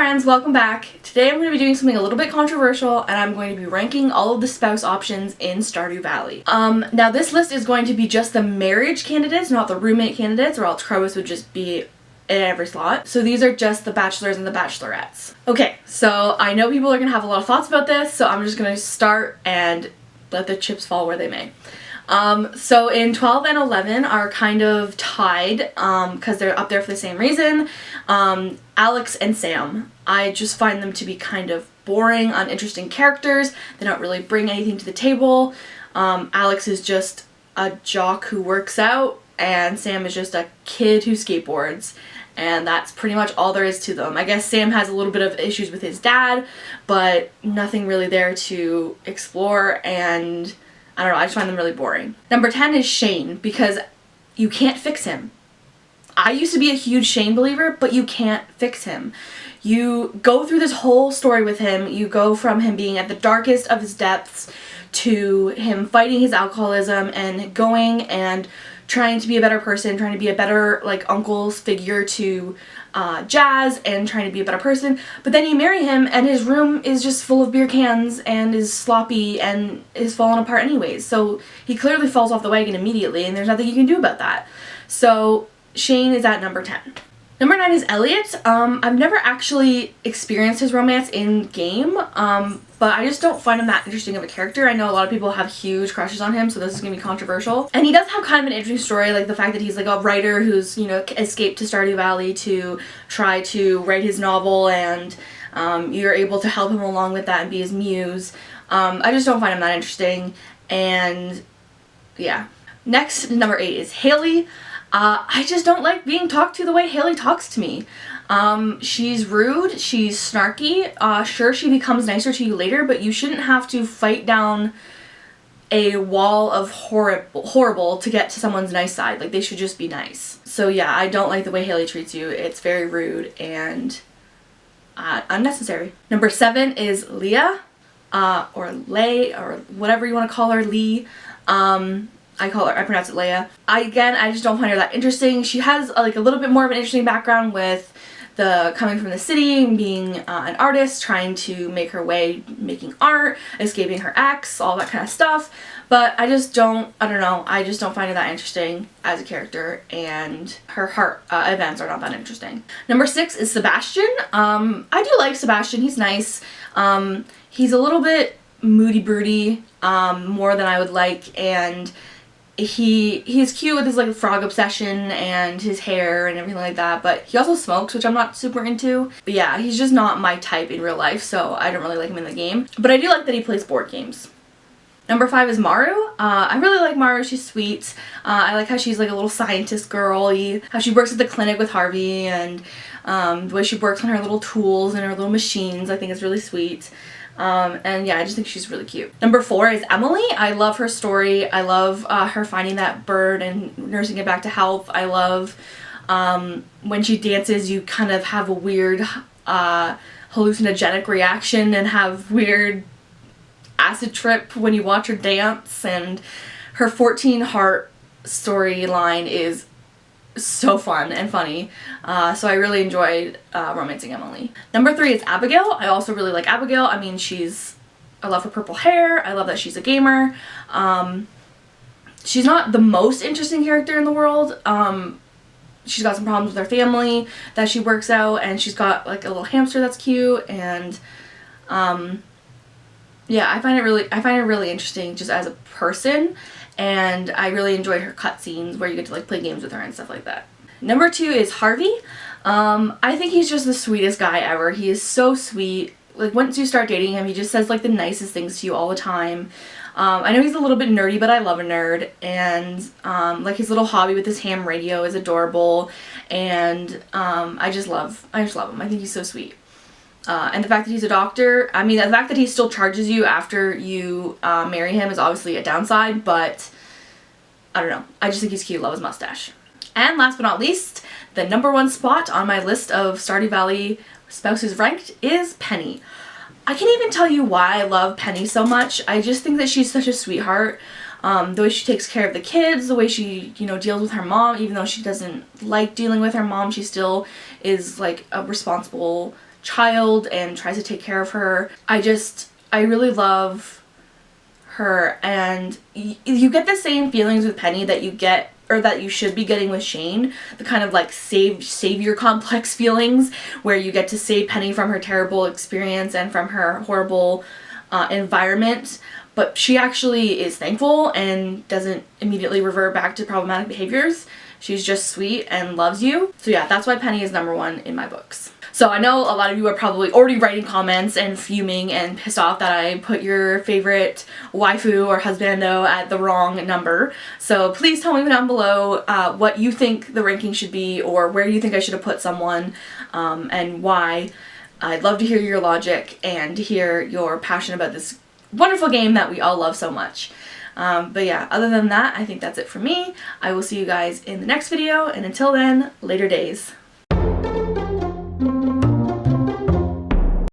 friends, welcome back. Today I'm going to be doing something a little bit controversial and I'm going to be ranking all of the spouse options in Stardew Valley. Now this list is going to be just the marriage candidates, not the roommate candidates, or else Crowis would just be in every slot. So these are just the bachelors and the bachelorettes. Okay, so I know people are going to have a lot of thoughts about this, so I'm just going to start and let the chips fall where they may. So in 12 and 11 are kind of tied because they're up there for the same reason. Alex and Sam. I just find them to be kind of boring, uninteresting characters. They don't really bring anything to the table. Alex is just a jock who works out, and Sam is just a kid who skateboards. And that's pretty much all there is to them. I guess Sam has a little bit of issues with his dad, but nothing really there to explore, and I don't know, I just find them really boring. Number 10 is Shane, because you can't fix him. I used to be a huge Shane believer, but you can't fix him. You go through this whole story with him, you go from him being at the darkest of his depths to him fighting his alcoholism and going and trying to be a better person, trying to be a better like uncle's figure to Jazz and trying to be a better person. But then you marry him and his room is just full of beer cans and is sloppy and is falling apart anyways. So he clearly falls off the wagon immediately and there's nothing you can do about that. So Shane is at number 10. Number 9 is Elliot. I've never actually experienced his romance in game, but I just don't find him that interesting of a character. I know a lot of people have huge crushes on him, so this is going to be controversial. And he does have kind of an interesting story, like the fact that he's like a writer who's, you know, escaped to Stardew Valley to try to write his novel, and you're able to help him along with that and be his muse. I just don't find him that interesting, and yeah. Next, number 8 is Haley. I just don't like being talked to the way Haley talks to me. She's rude, she's snarky, sure she becomes nicer to you later, but you shouldn't have to fight down a wall of horrible to get to someone's nice side. Like, they should just be nice. So yeah, I don't like the way Haley treats you. It's very rude and unnecessary. Number 7 is Leah, or Lay, or whatever you want to call her, Lee. I pronounce it Leia. I just don't find her that interesting. She has like a little bit more of an interesting background with the coming from the city and being an artist, trying to make her way making art, escaping her ex, all that kind of stuff. But I just don't find her that interesting as a character, and her heart events are not that interesting. Number 6 is Sebastian. I do like Sebastian. He's nice. He's a little bit moody broody, more than I would like, and he's cute with his like frog obsession and his hair and everything like that, but he also smokes, which I'm not super into. But yeah, he's just not my type in real life, so I don't really like him in the game. But I do like that he plays board games. Number 5 is Maru. I really like Maru. She's sweet. I like how she's like a little scientist girl, how she works at the clinic with Harvey, and the way she works on her little tools and her little machines. I think is really sweet. And yeah, I just think she's really cute. Number 4 is Emily. I love her story. I love her finding that bird and nursing it back to health. I love when she dances, you kind of have a weird hallucinogenic reaction and have weird acid trip when you watch her dance, and her 14 heart storyline is so fun and funny, so I really enjoyed romancing Emily. Number 3 is Abigail. I also really like Abigail. I mean, I love her purple hair. I love that she's a gamer. She's not the most interesting character in the world. She's got some problems with her family that she works out, and she's got like a little hamster that's cute, and yeah, I find her really interesting just as a person. And I really enjoyed her cutscenes where you get to like play games with her and stuff like that. Number 2 is Harvey. I think he's just the sweetest guy ever. He is so sweet. Like, once you start dating him, he just says like the nicest things to you all the time. I know he's a little bit nerdy, but I love a nerd. And like his little hobby with his ham radio is adorable. And I just love him. I think he's so sweet. And the fact that he's a doctor, I mean, the fact that he still charges you after you marry him is obviously a downside, but I don't know. I just think he's cute. Love his mustache. And last but not least, the number 1 spot on my list of Stardew Valley spouses ranked is Penny. I can't even tell you why I love Penny so much. I just think that she's such a sweetheart. The way she takes care of the kids, the way she, you know, deals with her mom, even though she doesn't like dealing with her mom, she still is like a responsible child and tries to take care of her. I really love her, and you get the same feelings with Penny that you get, or that you should be getting with Shane, the kind of like savior complex feelings where you get to save Penny from her terrible experience and from her horrible environment, but she actually is thankful and doesn't immediately revert back to problematic behaviors. She's just sweet and loves you. So yeah, that's why Penny is number one in my books. So I know a lot of you are probably already writing comments and fuming and pissed off that I put your favorite waifu or husbando at the wrong number. So please tell me down below what you think the ranking should be, or where you think I should have put someone, and why. I'd love to hear your logic and to hear your passion about this wonderful game that we all love so much. But yeah, other than that, I think that's it for me. I will see you guys in the next video, and until then, later days.